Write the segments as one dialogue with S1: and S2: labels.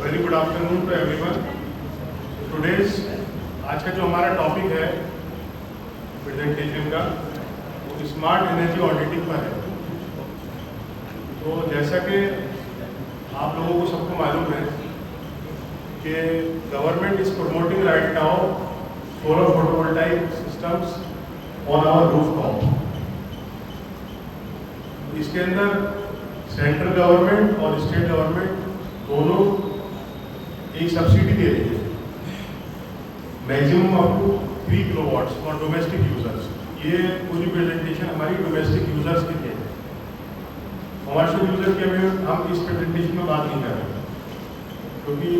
S1: Very good afternoon to everyone. Today's आज का जो हमारा टॉपिक है प्रेजेंटेशन का वो स्मार्ट एनर्जी ऑडिटिंग पर है। तो जैसा कि आप लोगों को सबको मालूम है कि government is promoting right now solar photovoltaic systems on our rooftop. इसके अंदर सेंट्रल गवर्नमेंट और स्टेट गवर्नमेंट दोनों एक सब्सिडी दे रही है, maximum up to 3 kilowatts for domestic users. ये पूरी प्रेजेंटेशन हमारी डोमेस्टिक यूजर्स के लिए है। कमर्शियल यूजर के में हम इस प्रेजेंटेशन में बात नहीं कर रहे, क्योंकि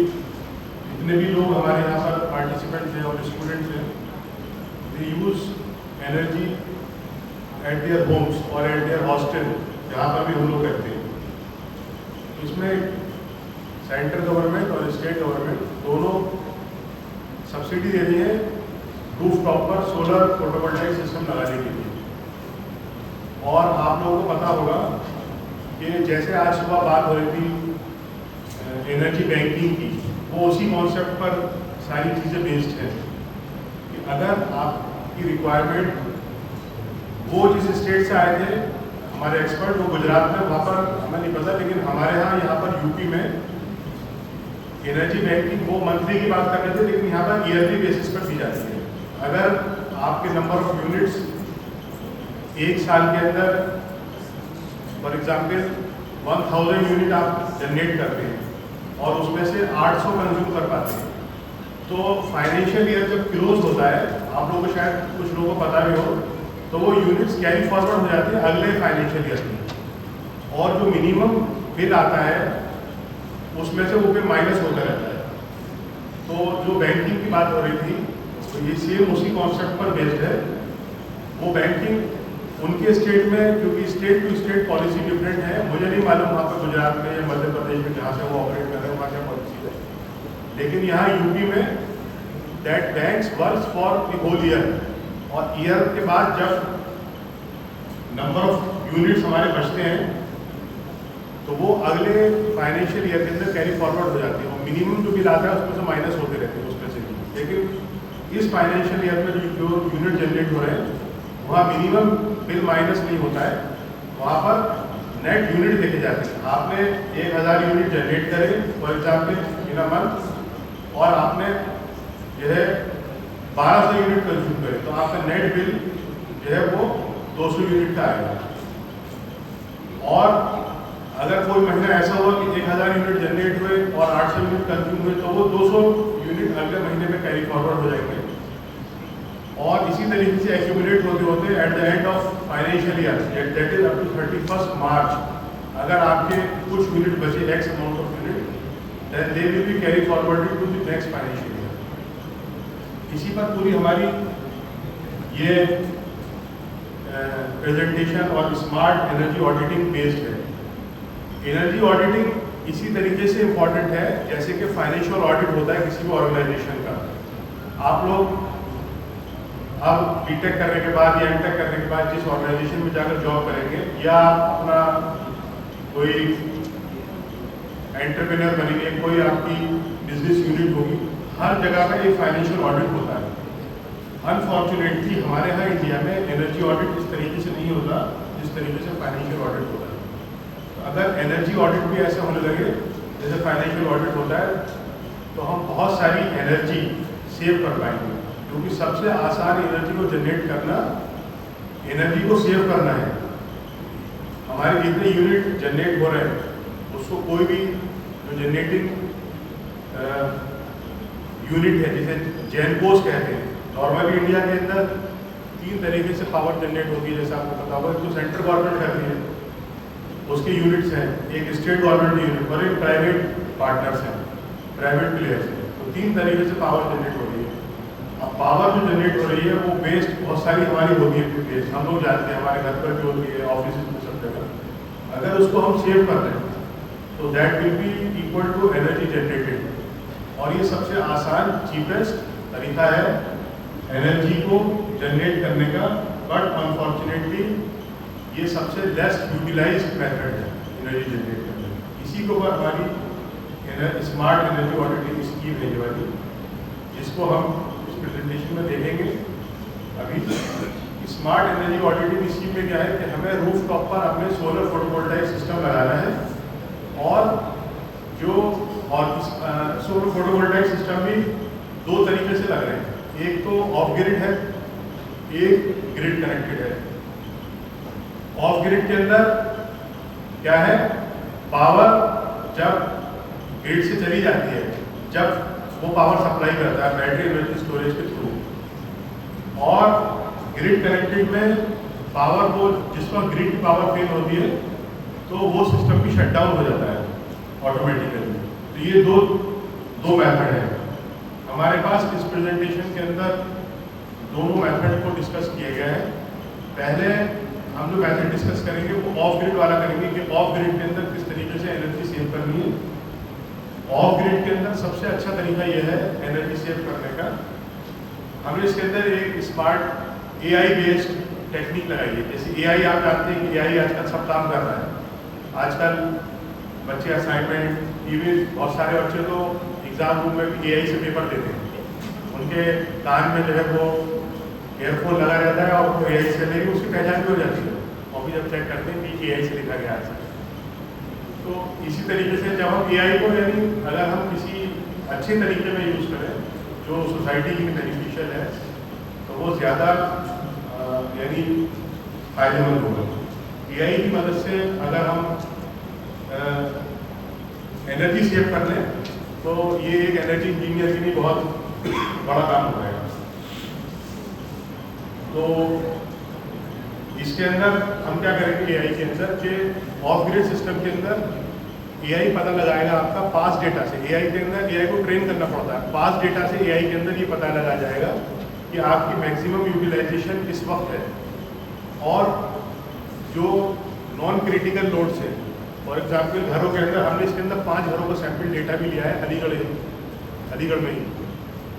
S1: जितने भी लोग हमारे यहाँ पर पार्टिसिपेंट्स हैं और स्टूडेंट्स हैं, they use energy at their homes और एट देयर हॉस्टल, जहाँ पर भी हम लोग रहते हैं। इसमें सेंट्रल गवर्नमेंट और स्टेट गवर्नमेंट दोनों सब्सिडी दे रही है रूफटॉप पर सोलर फोटोवोल्टाइक सिस्टम लगाने के लिए। और आप लोगों को पता होगा कि जैसे आज सुबह बात हो रही थी एनर्जी बैंकिंग की, वो उसी कॉन्सेप्ट पर सारी चीज़ें बेस्ड हैं कि अगर आपकी रिक्वायरमेंट, वो जिस स्टेट से आए थे हमारे एक्सपर्ट, वो गुजरात में, वहाँ पर हमें नहीं पता, लेकिन हमारे यहाँ पर यूपी में एनर्जी बैंकिंग वो मंथली की बात कर रहे थे, लेकिन यहाँ पर ईयरली बेसिस पर दी जाती है। अगर आपके नंबर ऑफ यूनिट्स एक साल के अंदर फॉर एग्जांपल 1000 यूनिट आप जनरेट करते हैं और उसमें से 800 कंज्यूम कर पाते हैं, तो फाइनेंशियल ईयर जब क्लोज होता है, आप लोगों को शायद कुछ लोगों को पता भी हो, तो वो यूनिट्स कैरी फॉरवर्ड हो जाती है अगले फाइनेंशियल ईयर में, और जो मिनिमम बिल आता है उसमें से वो बिल माइनस होता रहता है। तो जो बैंकिंग की बात हो रही थी, तो ये सेम उसी कॉन्सेप्ट पर बेस्ड है। वो बैंकिंग उनके स्टेट में, क्योंकि state to state policy different है, मुझे नहीं मालूम वहाँ पर गुजरात में या मध्य प्रदेश में जहाँ से वो ऑपरेट कर रहे हैं वहाँ क्या पॉलिसी है, लेकिन यहाँ यूपी में that banks works for the whole year, और ईयर के बाद जब नंबर ऑफ यूनिट्स हमारे बचते हैं तो वो अगले फाइनेंशियल ईयर के अंदर कैरी फॉरवर्ड हो जाती है, और मिनिमम जो बिल आता है उसमें से माइनस होते रहते हैं उसमें से भी। लेकिन इस फाइनेंशियल ईयर में जो यूनिट जनरेट हो रहे हैं वहाँ मिनिमम बिल माइनस नहीं होता है, वहाँ पर नेट यूनिट देखे जाते हैं। आपने 1000 यूनिट जनरेट करे for example in a month, और आपने जो है 1200 यूनिट कंज्यूम करे, तो आपका नेट बिल जो है वो 200 यूनिट का आएगा। और अगर कोई महीना ऐसा हुआ कि 1000 यूनिट जनरेट हुए और 800 यूनिट कंज्यूम हुए, तो वो 200 यूनिट अगले महीने में कैरी फॉरवर्ड हो जाएंगे, और इसी तरीके से एक्यूमुलेट होते होते at the end of financial year, that is up to 31 March, अगर आपके कुछ यूनिट बचे, X amount of unit, then they will be carry forwarded to the next financial year. इसी पर पूरी हमारी ये प्रेजेंटेशन और स्मार्ट एनर्जी ऑडिटिंग बेस्ड है। एनर्जी ऑडिटिंग इसी तरीके से इम्पॉर्टेंट है जैसे कि फाइनेंशियल ऑडिट होता है किसी भी ऑर्गेनाइजेशन का। आप लोग अब बीटेक करने के बाद या एमटेक करने के बाद जिस ऑर्गेनाइजेशन में जाकर जॉब करेंगे, या अपना कोई एंटरप्रेन्योर बनेंगे, कोई आपकी बिजनेस यूनिट होगी, हर जगह का एक फाइनेंशियल ऑडिट होता है। अनफॉर्चुनेटली हमारे यहाँ इंडिया में एनर्जी ऑडिट इस तरीके से नहीं होता जिस तरीके से फाइनेंशियल ऑडिट होता है। अगर एनर्जी ऑडिट भी ऐसे होने लगे जैसे फाइनेंशियल ऑडिट होता है, तो हम बहुत सारी एनर्जी सेव कर पाएंगे, क्योंकि सबसे आसान एनर्जी को जनरेट करना, एनर्जी को सेव करना है। हमारे जितने यूनिट जनरेट हो रहे हैं उसको कोई भी जो जनरेटिंग यूनिट है, जिसे जेनकोस कहते हैं, नॉर्मली इंडिया के अंदर 3 तरीके से पावर जनरेट होती है, जैसा आपको पता होगा। जो सेंट्रल गवर्नमेंट कर रही है उसके यूनिट्स हैं, एक स्टेट गवर्नमेंट यूनिट और एक प्राइवेट पार्टनर्स हैं, प्राइवेट प्लेयर्स हैं। तो 3 तरीके से पावर जनरेट हो रही है। अब पावर जो जनरेट हो रही है वो वेस्ट बहुत सारी हमारी होती है, वेस्ट हम लोग जानते हैं, हमारे घर पर भी होती है, ऑफिस में, सब जगह। अगर उसको हम सेव कर रहे हैं तो that will be equal to energy generated, और ये सबसे आसान चीपेस्ट तरीका है एनर्जी को जनरेट करने का। बट अनफॉर्चुनेटली ये सबसे लेस यूटिलाइज्ड मेथड है एनर्जी जनरेट करने का। इसी को हमारी स्मार्ट एनर्जी ऑडिटिंग स्कीम है ये वाली, जिसको हम इस प्रेजेंटेशन में देखेंगे। अभी स्मार्ट एनर्जी ऑडिटिंग स्कीम में क्या है कि हमें रूफ टॉप पर अपने सोलर फोटोवोल्टाइक सिस्टम लगाना है, और सोलर फोटोवोल्टाइक सिस्टम भी दो तरीके से लग रहे हैं। एक तो ऑफ ग्रिड है, एक ग्रिड कनेक्टेड है। ऑफ ग्रिड के अंदर क्या है, पावर जब ग्रिड से चली जाती है, जब वो पावर सप्लाई करता है बैटरी एनर्जी स्टोरेज के थ्रू, और ग्रिड कनेक्टेड में पावर को जिस वक्त ग्रिड की पावर फेल होती है तो वो सिस्टम भी शट डाउन हो जाता है ऑटोमेटिकली। तो ये दो मेथड है हमारे पास। इस प्रेजेंटेशन के अंदर दोनों मेथड को डिस्कस किए गए हैं। पहले हम जो मेथड डिस्कस करेंगे वो ऑफ ग्रिड वाला करेंगे कि ऑफ ग्रिड के अंदर किस तरीके से एनर्जी सेव करनी है। ऑफ ग्रिड के अंदर सबसे अच्छा तरीका यह है एनर्जी सेव करने का, हमने इसके अंदर एक स्मार्ट एआई बेस्ड टेक्निक लगाई है। जैसे एआई, आप जानते हैं कि एआई आजकल सब काम कर रहा है। आजकल बच्चे असाइनमेंट, इवन बहुत सारे बच्चे तो एग्जाम रूम में भी एआई से पेपर देते हैं। उनके कान में जो है वो एयरफोन लगा रहता है और वो एआई से नहीं, उसकी पहचान भी हो जाती है, और भी जब चेक करते हैं कि एआई से लिखा गया है। तो इसी तरीके से जब हम एआई को, यानी अगर हम किसी अच्छे तरीके में यूज़ करें जो सोसाइटी के लिए बेनिफिशियल है, तो वो ज़्यादा यानी फायदेमंद होगा। एआई की मदद से अगर हम एनर्जी सेव कर लें तो ये एक एनर्जी इंजीनियर के लिए बहुत बड़ा काम हो जाएगा। तो इसके अंदर हम क्या करेंगे एआई के अंदर कि ऑफ ग्रिड सिस्टम के अंदर एआई पता लगाएगा आपका पास डेटा से। एआई के अंदर एआई को ट्रेन करना पड़ता है, पास डेटा से एआई के अंदर ये पता लगाया जाएगा कि आपकी मैक्सिमम यूटिलाइजेशन किस वक्त है, और जो नॉन क्रिटिकल लोड्स है। फॉर एग्जाम्पल घरों के अंदर हमने इसके अंदर 5 घरों का सैंपल डेटा भी लिया है अलीगढ़ में ही।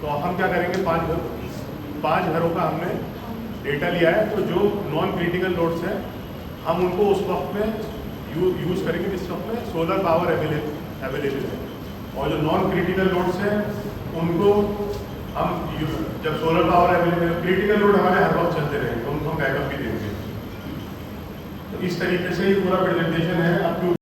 S1: तो हम क्या करेंगे, 5 घरों का हमने डेटा लिया है, तो जो नॉन क्रिटिकल लोड्स हैं हम उनको उस वक्त में यूज़ करेंगे जिस वक्त में सोलर पावर अवेलेबल है, और जो नॉन क्रिटिकल लोड्स हैं उनको हम जब solar power available, critical load हमारे हर वक्त चलते रहेंगे, उनको हम बैकअप भी देंगे। तो इस तरीके से ये पूरा प्रेजेंटेशन है। अब